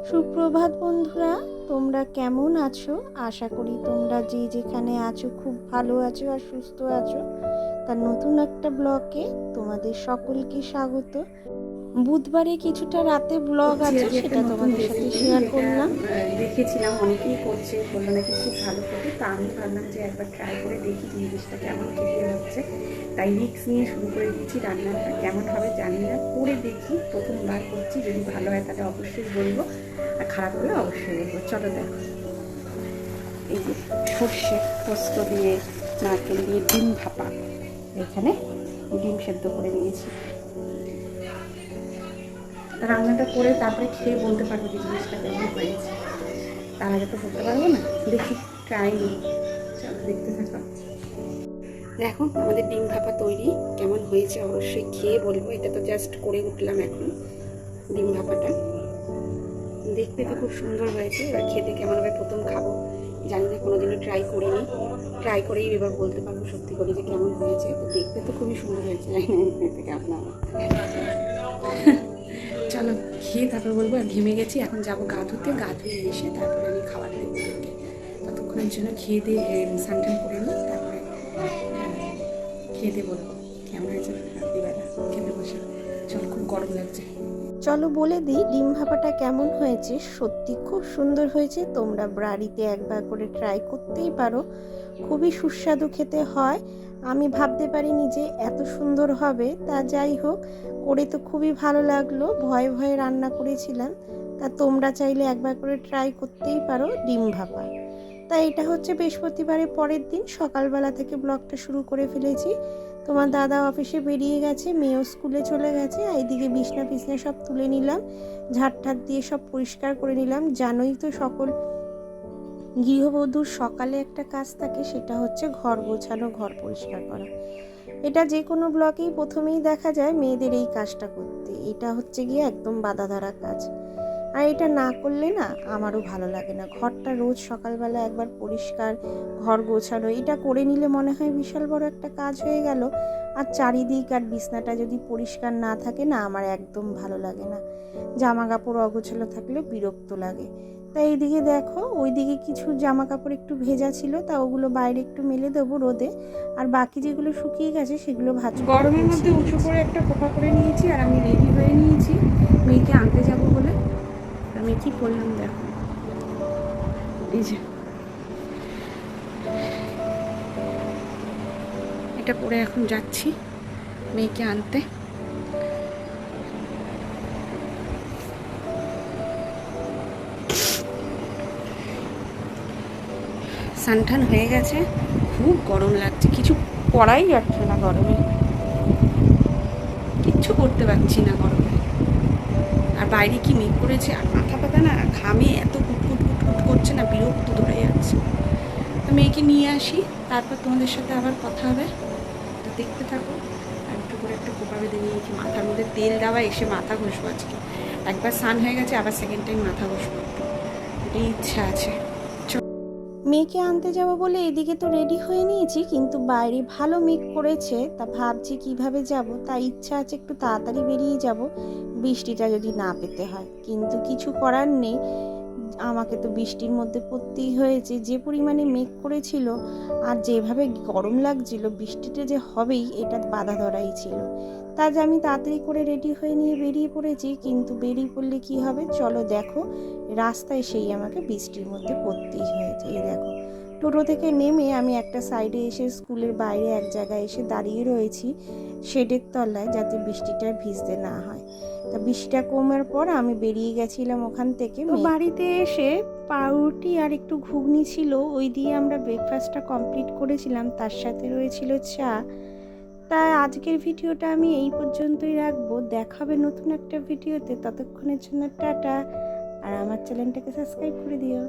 সুপ্রভাত বন্ধুরা, তোমরা কেমন আছো? আশা করি তোমরা যে যেখানে আছো খুব ভালো আছো আর সুস্থ আছো। তার নতুন একটা ব্লগে তোমাদের সকলকে স্বাগত। বুধবারে কিছুটা রাতে ব্লগ আছে, সেটা তোমাদের সাথে শেয়ার করলাম। দেখেছিলাম অনেকেই করছে, বললো নাকি খুব ভালো খেতে, তা আমি ভাবলাম যে একবার ট্রাই করে দেখি জিনিসটা কেমন খেতে হচ্ছে। তাই রিক্স নিয়ে শুরু করে দিচ্ছি। রান্নাটা কেমন হবে জানি না, করে দেখি, প্রথমবার করছি। যদি ভালো হয় তাহলে অবশ্যই বলবো, আর খারাপ হলে অবশ্যই বলবো। চলো দেখো, এই যে সর্ষে পোস্ত দিয়ে, নারকেল দিয়ে ডিম ভাপা, এখানে ডিম সেদ্ধ করে নিয়েছি। রান্নাটা করে তারপরে খেয়ে বলতে পারবো যে জিনিসটা কেমন হয়েছে। তার আগে তো বলতে পারবো না। দেখি, ট্রাই নিই। চলো দেখতে থাকো। দেখো আমাদের ডিম ভাপা তৈরি। কেমন হয়েছে অবশ্যই খেয়ে বলবো। এটা তো জাস্ট করে উঠলাম এখন ডিম ভাপাটা। দেখতে তো খুব সুন্দর হয়েছে, এবার খেতে কেমন হবে প্রথম খাবো জানি না, কোনোদিনও ট্রাই করিনি। ট্রাই করেই এবার বলতে পারবো সত্যি করে যে কেমন হয়েছে। তো দেখতে তো খুবই সুন্দর হয়েছে, জানি না খেতে কেমন হবে। চলো খেয়ে তারপর বলবো। আর ঘেমে গেছি, এখন যাবো গা ধুতে। গা ধুয়ে এসে তারপরে আমি খাবার দেবো ওদেরকে। ততক্ষণের জন্য খেয়ে দিয়ে স্নান টান করে নিই, তারপরে খেয়ে দিয়ে বলবো কেমন হয়েছে রাত্রিবেলা খেতে বসে। চলো, খুব গরম লাগছে। চলো বলে দিই ডিম ভাপাটা কেমন হয়েছে। সত্যি খুব সুন্দর হয়েছে। তোমরা বাড়িতে একবার করে ট্রাই করতেই পারো, খুবই সুস্বাদু খেতে হয়। আমি ভাবতে পারিনি যে এত সুন্দর হবে। তা যাই হোক, করে তো খুবই ভালো লাগলো। ভয়ে ভয়ে রান্না করেছিলাম। তা তোমরা চাইলে একবার করে ট্রাই করতেই পারো ডিম ভাপা। তাই এটা হচ্ছে বৃহস্পতিবারের পরের দিন সকালবেলা থেকে ব্লগটা শুরু করে ফেলেছি। তোমার দাদা অফিসে বেরিয়ে গেছে, মেয়েও স্কুলে চলে গেছে। এইদিকে বিছনা ফিছনা সব তুলে নিলাম, ঝাড় দিয়ে সব পরিষ্কার করে নিলাম। জানোই তো সকল গৃহবধূর সকালে একটা কাজ থাকে, সেটা হচ্ছে ঘর গোছানো, ঘর পরিষ্কার করা। এটা যে কোনো ব্লকেই প্রথমেই দেখা যায় মেয়েদের এই কাজটা করতে। এটা হচ্ছে গিয়ে একদম বাধা ধরা কাজ, আর এটা না করলে না আমারও ভালো লাগে না। ঘরটা রোজ সকালবেলা একবার পরিষ্কার, ঘর গোছানো, এটা করে নিলে মনে হয় বিশাল বড় একটা কাজ হয়ে গেল। আর চারিদিক আর বিছনাটা যদি পরিষ্কার না থাকে না, আমার একদম ভালো লাগে না। জামা কাপড় অগোছালো থাকলে বিরক্ত লাগে। তাই এইদিকে দেখো, ওইদিকে কিছু জামা কাপড় একটু ভেজা ছিল, তা ওগুলো বাইরে একটু মেলে দেবো রোদে। আর বাকি যেগুলো শুকিয়ে গেছে সেগুলো ভাজ। গরমের মধ্যে উঁচু করে একটা কোপা করে নিয়েছি, আর আমি রেডি হয়ে নিয়েছি মেয়েকে আনতে যাব বলে। আমি কি করলাম দেখো, এই যে এটা পরে এখন যাচ্ছি মেয়েকে আনতে। সানঠান হয়ে গেছে, খুব গরম লাগছে, কিছু করাই যাচ্ছে না গরমে, কিচ্ছু করতে পারছি না গরমে। আর বাইরে কি মেঘ করেছে, আর মাথা পাতা না ঘামে এত কুটকুট কুটকুট করছে না, বিরক্ত ধরে যাচ্ছে। তো মেয়েকে নিয়ে আসি, তারপর তোমাদের সাথে আবার কথা হবে। তো দেখতে থাকো। আর একটু করে একটা কোপা বেঁধে নিয়েছি, মাথার মধ্যে তেল দেওয়া, এসে মাথা ঘষবো আজকে। একবার স্নান হয়ে গেছে, আবার সেকেন্ড টাইম মাথা ঘষবো, এটাই ইচ্ছা আছে। মেয়েকে আনতে যাব বলে এদিকে তো রেডি হয়ে নিয়েছি, কিন্তু বাইরে ভালো মেঘ করেছে। তা ভাবছি কিভাবে যাব। তাই ইচ্ছা আছে একটু তাড়াতাড়ি বেরিয়ে যাব, বৃষ্টিটা যদি না পেতে হয়। কিন্তু কিছু করার নেই, আমাকে তো বৃষ্টির মধ্যে পড়তেই হয়েছে। যে পরিমাণে মেঘ করেছিল আর যেভাবে গরম লাগছিল, বৃষ্টিটা যে হবেই এটা বাধা ধরাই ছিল। তাই আমি তাড়াতাড়ি করে রেডি হয়ে নিয়ে বেরিয়ে পড়েছি। কিন্তু বেরিয়ে পড়লে কি হবে চলো দেখো, রাস্তায় সেই আমাকে বৃষ্টির মধ্যে পড়তেই হয়েছে। এই দেখো, টোটো থেকে নেমে আমি একটা সাইডে এসে স্কুলের বাইরে এক জায়গায় এসে দাঁড়িয়ে রয়েছি শেডের তলায়, যাতে বৃষ্টিটা ভিজতে না হয়। তা বৃষ্টিটা কমার পর আমি বেরিয়ে গেছিলাম ওখান থেকে। বাড়িতে এসে পাউরুটি আর একটু ঘুগনি ছিল, ওই দিয়ে আমরা ব্রেকফাস্টটা কমপ্লিট করেছিলাম। তার সাথে রয়েছিল চা। তাই আজকের ভিডিওটা আমি এই পর্যন্তই রাখবো। দেখাবে নতুন একটা ভিডিওতে, ততক্ষণের জন্য টাটা। আর আমার চ্যানেলটাকে সাবস্ক্রাইব করে দিও।